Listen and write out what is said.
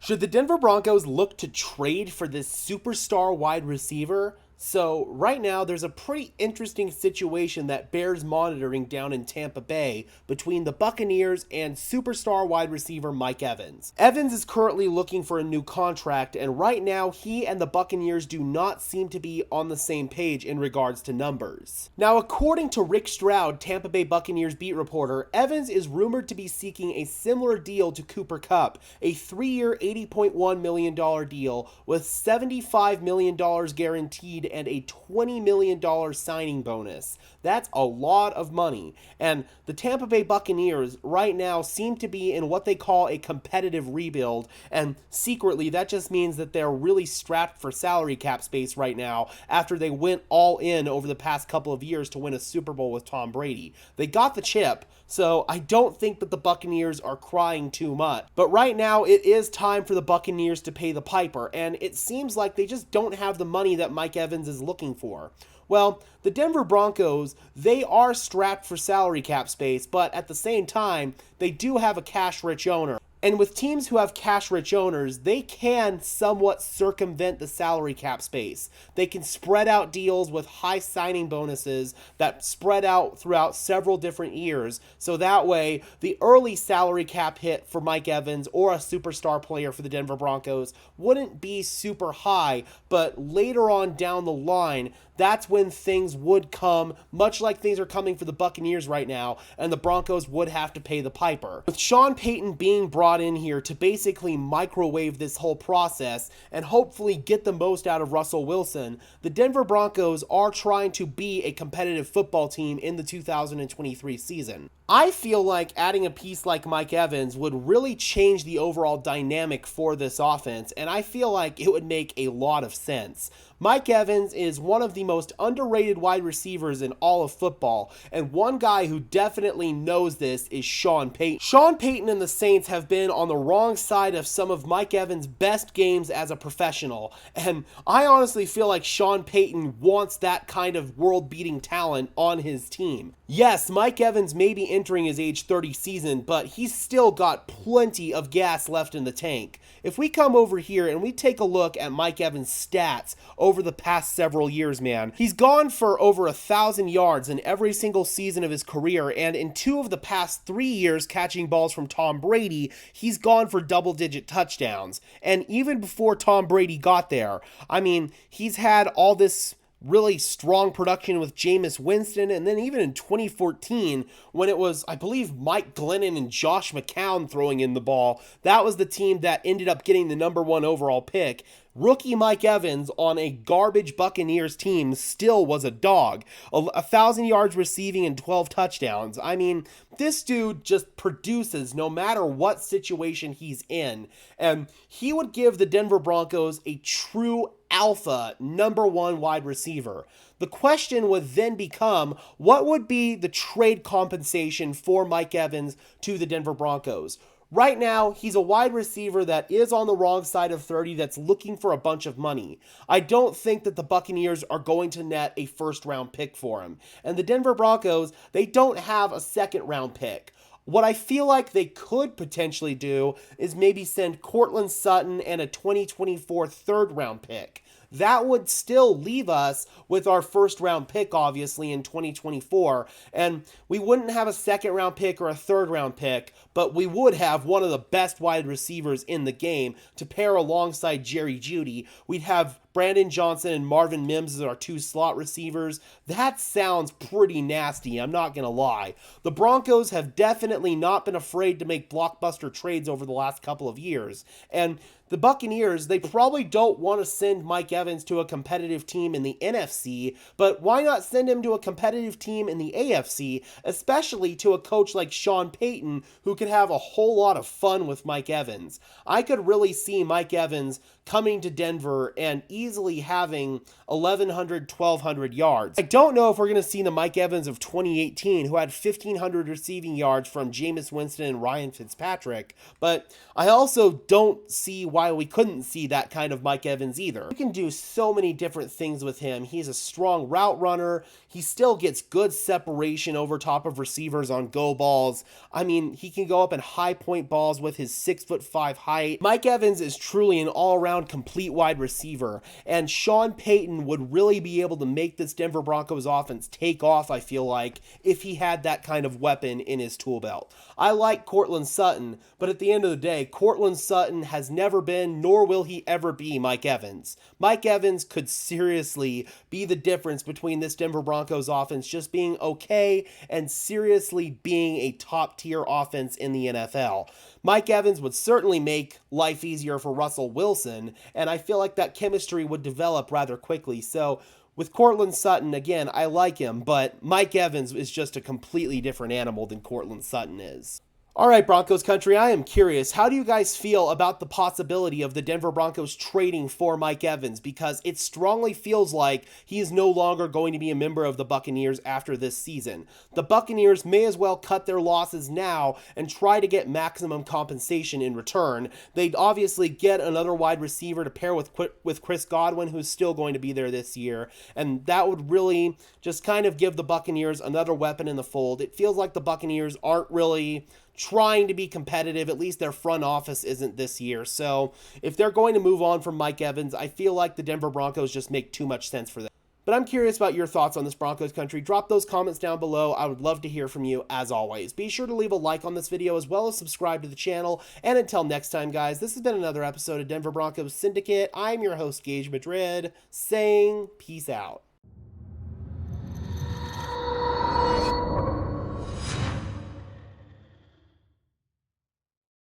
Should the Denver Broncos look to trade for this superstar wide receiver? So, right now, there's a pretty interesting situation that bears monitoring down in Tampa Bay between the Buccaneers and superstar wide receiver Mike Evans. Evans is currently looking for a new contract, and right now, he and the Buccaneers do not seem to be on the same page in regards to numbers. Now, according to Rick Stroud, Tampa Bay Buccaneers beat reporter, Evans is rumored to be seeking a similar deal to Cooper Kupp, a 3-year, $80.1 million deal with $75 million guaranteed and a $20 million signing bonus. That's a lot of money. And the Tampa Bay Buccaneers right now seem to be in what they call a competitive rebuild. And secretly, that just means that they're really strapped for salary cap space right now after they went all in over the past couple of years to win a Super Bowl with Tom Brady. They got the chip, so I don't think that the Buccaneers are crying too much. But right now, it is time for the Buccaneers to pay the piper, and it seems like they just don't have the money that Mike Evans is looking for. Well, the Denver Broncos, they are strapped for salary cap space, but at the same time, they do have a cash-rich owner. And with teams who have cash-rich owners, they can somewhat circumvent the salary cap space. They can spread out deals with high signing bonuses that spread out throughout several different years. So that way, the early salary cap hit for Mike Evans or a superstar player for the Denver Broncos wouldn't be super high, but later on down the line, that's when things would come, much like things are coming for the Buccaneers right now, and the Broncos would have to pay the piper. With Sean Payton being brought in here to basically microwave this whole process and hopefully get the most out of Russell Wilson, the Denver Broncos are trying to be a competitive football team in the 2023 season. I feel like adding a piece like Mike Evans would really change the overall dynamic for this offense, and I feel like it would make a lot of sense. Mike Evans is one of the most underrated wide receivers in all of football, and one guy who definitely knows this is Sean Payton. Sean Payton and the Saints have been on the wrong side of some of Mike Evans' best games as a professional, and I honestly feel like Sean Payton wants that kind of world-beating talent on his team. Yes, Mike Evans may be entering his age 30 season, but he's still got plenty of gas left in the tank. If we come over here and we take a look at Mike Evans' stats over the past several years, man, he's gone for over 1,000 yards in every single season of his career, and in 2 of the past 3 years catching balls from Tom Brady, he's gone for double-digit touchdowns. And even before Tom Brady got there, I mean, he's had all this really strong production with Jameis Winston, and then even in 2014, when it was, I believe, Mike Glennon and Josh McCown throwing in the ball, that was the team that ended up getting the #1 overall pick. Rookie Mike Evans on a garbage Buccaneers team still was a dog. 1,000 yards receiving and 12 touchdowns. I mean, this dude just produces no matter what situation he's in. And he would give the Denver Broncos a true alpha #1 wide receiver. The question would then become, what would be the trade compensation for Mike Evans to the Denver Broncos? Right now, he's a wide receiver that is on the wrong side of 30 that's looking for a bunch of money. I don't think that the Buccaneers are going to net a first-round pick for him. And the Denver Broncos, they don't have a second-round pick. What I feel like they could potentially do is maybe send Courtland Sutton and a 2024 third-round pick. That would still leave us with our first-round pick, obviously, in 2024, and we wouldn't have a second-round pick or a third-round pick, but we would have one of the best wide receivers in the game to pair alongside Jerry Jeudy. We'd have Brandon Johnson and Marvin Mims as our 2 slot receivers. That sounds pretty nasty, I'm not going to lie. The Broncos have definitely not been afraid to make blockbuster trades over the last couple of years, and the Buccaneers, they probably don't want to send Mike Evans to a competitive team in the NFC, but why not send him to a competitive team in the AFC, especially to a coach like Sean Payton, who could have a whole lot of fun with Mike Evans. I could really see Mike Evans coming to Denver and easily having 1,100, 1,200 yards. I don't know if we're going to see the Mike Evans of 2018, who had 1,500 receiving yards from Jameis Winston and Ryan Fitzpatrick, but I also don't see why we couldn't see that kind of Mike Evans either. What we can do do so many different things with him. He's a strong route runner. He still gets good separation over top of receivers on go balls. I mean, he can go up in high point balls with his 6'5" height. Mike Evans is truly an all-around complete wide receiver, and Sean Payton would really be able to make this Denver Broncos offense take off, I feel like, if he had that kind of weapon in his tool belt. I like Courtland Sutton, but at the end of the day, Courtland Sutton has never been, nor will he ever be, Mike Evans. Mike Evans could seriously be the difference between this Denver Broncos offense just being okay and seriously being a top-tier offense in the NFL. Mike Evans would certainly make life easier for Russell Wilson, and I feel like that chemistry would develop rather quickly. So with Courtland Sutton, again, I like him, but Mike Evans is just a completely different animal than Courtland Sutton is. All right, Broncos country, I am curious. How do you guys feel about the possibility of the Denver Broncos trading for Mike Evans? Because it strongly feels like he is no longer going to be a member of the Buccaneers after this season. The Buccaneers may as well cut their losses now and try to get maximum compensation in return. They'd obviously get another wide receiver to pair with Chris Godwin, who's still going to be there this year, and that would really just kind of give the Buccaneers another weapon in the fold. It feels like the Buccaneers aren't really trying to be competitive. At least their front office isn't this year. So if they're going to move on from Mike Evans, I feel like the Denver Broncos just make too much sense for them. But I'm curious about your thoughts on this Broncos country. Drop those comments down below. I would love to hear from you as always. Be sure to leave a like on this video as well as subscribe to the channel. And until next time, guys, this has been another episode of Denver Broncos Syndicate. I'm your host, Gage Madrid, saying peace out.